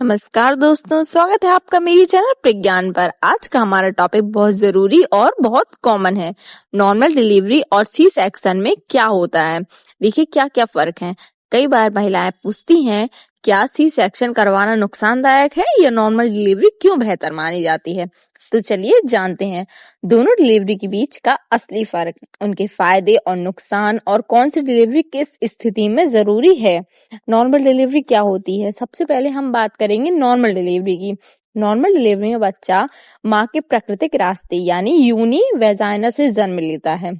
नमस्कार दोस्तों, स्वागत है आपका मेरी चैनल प्रज्ञान पर। आज का हमारा टॉपिक बहुत जरूरी और बहुत कॉमन है। नॉर्मल डिलीवरी और सी सेक्शन में क्या होता है। देखिए क्या क्या फर्क है। कई बार महिलाएं पूछती हैं, क्या सी सेक्शन करवाना नुकसानदायक है या नॉर्मल डिलीवरी क्यों बेहतर मानी जाती है। तो चलिए जानते हैं दोनों डिलीवरी के बीच का असली फर्क, उनके फायदे और नुकसान, और कौन सी डिलीवरी किस स्थिति में जरूरी है। नॉर्मल डिलीवरी क्या होती है। सबसे पहले हम बात करेंगे नॉर्मल डिलीवरी की। नॉर्मल डिलीवरी में बच्चा माँ के प्राकृतिक रास्ते यानी यूनी वेजाइना से जन्म लेता है।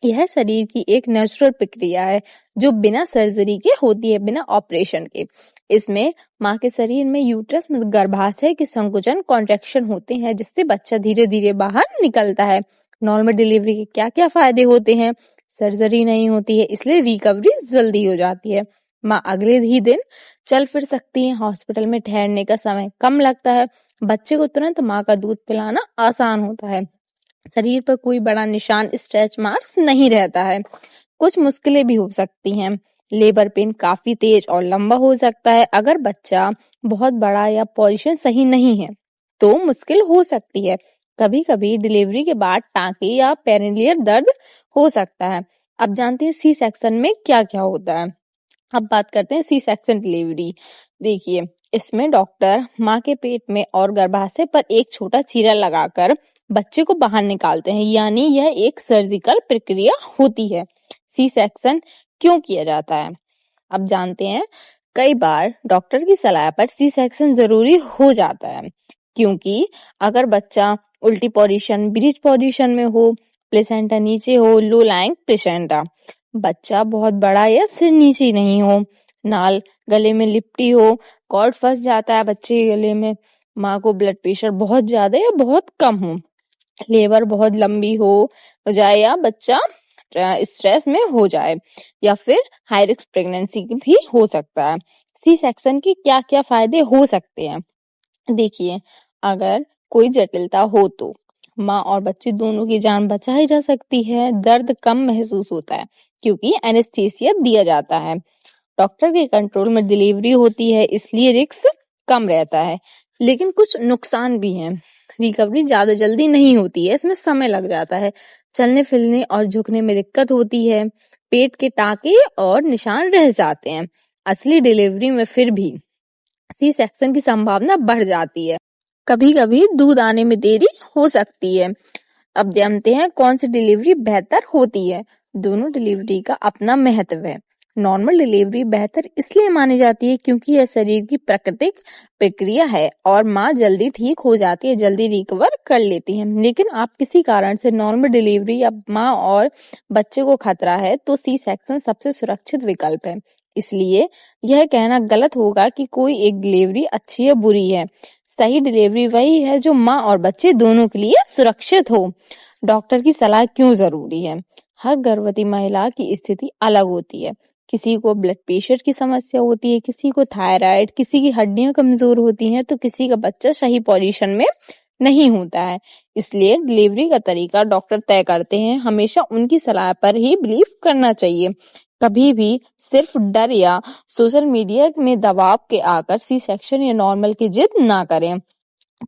यह शरीर की एक नेचुरल प्रक्रिया है जो बिना सर्जरी के होती है, बिना ऑपरेशन के। इसमें माँ के शरीर में यूट्रस में गर्भाशय के संकुचन कॉन्ट्रैक्शन होते हैं, जिससे बच्चा धीरे धीरे बाहर निकलता है। नॉर्मल डिलीवरी के क्या क्या फायदे होते हैं। सर्जरी नहीं होती है, इसलिए रिकवरी जल्दी हो जाती है। माँ अगले ही दिन चल फिर सकती है। हॉस्पिटल में ठहरने का समय कम लगता है। बच्चे को तुरंत माँ का दूध पिलाना आसान होता है। शरीर पर कोई बड़ा निशान, स्ट्रेच मार्क्स नहीं रहता है। कुछ मुश्किलें भी हो सकती हैं। लेबर पेन काफी तेज और लंबा हो सकता है। अगर बच्चा बहुत बड़ा या पोजीशन सही नहीं है तो मुश्किल हो सकती है। कभी कभी डिलीवरी के बाद टांके या पेरिनियल दर्द हो सकता है। अब जानते हैं सी सेक्शन में क्या क्या होता है। अब बात करते हैं सी सेक्शन डिलीवरी। देखिए, इसमें डॉक्टर माँ के पेट में और गर्भाशय पर एक छोटा चीरा लगाकर बच्चे को बाहर निकालते हैं, यानी यह एक सर्जिकल प्रक्रिया होती है। सी सेक्शन क्यों किया जाता है, अब जानते हैं। कई बार डॉक्टर की सलाह पर सी सेक्शन जरूरी हो जाता है, क्योंकि अगर बच्चा उल्टी पोजीशन, ब्रीच पोजीशन में हो, प्लेसेंटा नीचे हो, लो लाइंग प्लेसेंटा, बच्चा बहुत बड़ा या सिर नीचे नहीं हो, नाल गले में लिपटी हो, कॉर्ड फंस जाता है बच्चे के गले में, माँ को ब्लड प्रेशर बहुत ज्यादा या बहुत कम हो, लेबर बहुत लंबी हो जाए, या बच्चा स्ट्रेस में हो जाए, या फिर हाई रिस्क प्रेगनेंसी भी हो सकता है। सी सेक्शन के क्या क्या फायदे हो सकते हैं। देखिए, अगर कोई जटिलता हो तो माँ और बच्चे दोनों की जान बचाई जा सकती है। दर्द कम महसूस होता है क्योंकि एनेस्थीसिया दिया जाता है। डॉक्टर के कंट्रोल में डिलीवरी होती है, इसलिए रिस्क कम रहता है। लेकिन कुछ नुकसान भी हैं। रिकवरी ज्यादा जल्दी नहीं होती है, इसमें समय लग जाता है। चलने फिरने और झुकने में दिक्कत होती है। पेट के टाके और निशान रह जाते हैं। असली डिलीवरी में फिर भी सी सेक्शन की संभावना बढ़ जाती है। कभी कभी दूध आने में देरी हो सकती है। अब जानते हैं कौन सी डिलीवरी बेहतर होती है। दोनों डिलीवरी का अपना महत्व है। नॉर्मल डिलीवरी बेहतर इसलिए मानी जाती है क्योंकि यह शरीर की प्राकृतिक प्रक्रिया है और माँ जल्दी ठीक हो जाती है, जल्दी रिकवर कर लेती है। लेकिन आप किसी कारण से नॉर्मल डिलीवरी या माँ और बच्चे को खतरा है तो सी सेक्शन सबसे सुरक्षित विकल्प है। इसलिए यह कहना गलत होगा कि कोई एक डिलीवरी अच्छी या बुरी है। सही डिलीवरी वही है जो माँ और बच्चे दोनों के लिए सुरक्षित हो। डॉक्टर की सलाह क्यों जरूरी है। हर गर्भवती महिला की स्थिति अलग होती है। किसी को ब्लड प्रेशर की समस्या होती है, किसी को थायराइड, किसी की हड्डियां कमजोर होती हैं, तो किसी का बच्चा सही पोजीशन में नहीं होता है। इसलिए डिलीवरी का तरीका डॉक्टर तय करते हैं। हमेशा उनकी सलाह पर ही बिलीव करना चाहिए। कभी भी सिर्फ डर या सोशल मीडिया में दबाव के आकर सी सेक्शन या नॉर्मल की जिद ना करें।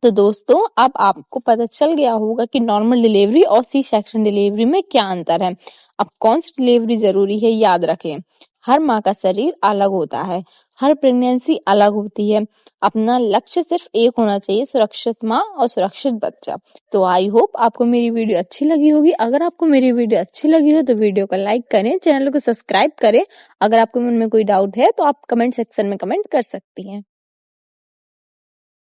तो दोस्तों, अब आपको पता चल गया होगा कि नॉर्मल डिलीवरी और सी सेक्शन डिलीवरी में क्या अंतर है। अब कौन सी डिलीवरी जरूरी है, याद रखें। हर माँ का शरीर अलग होता है, हर प्रेगनेंसी अलग होती है। अपना लक्ष्य सिर्फ एक होना चाहिए, सुरक्षित माँ और सुरक्षित बच्चा। तो आई होप आपको मेरी वीडियो अच्छी लगी होगी। अगर आपको मेरी वीडियो अच्छी लगी हो तो वीडियो को लाइक करें, चैनल को सब्सक्राइब करें। अगर आपके मन में कोई डाउट है तो आप कमेंट सेक्शन में कमेंट कर सकती हैं।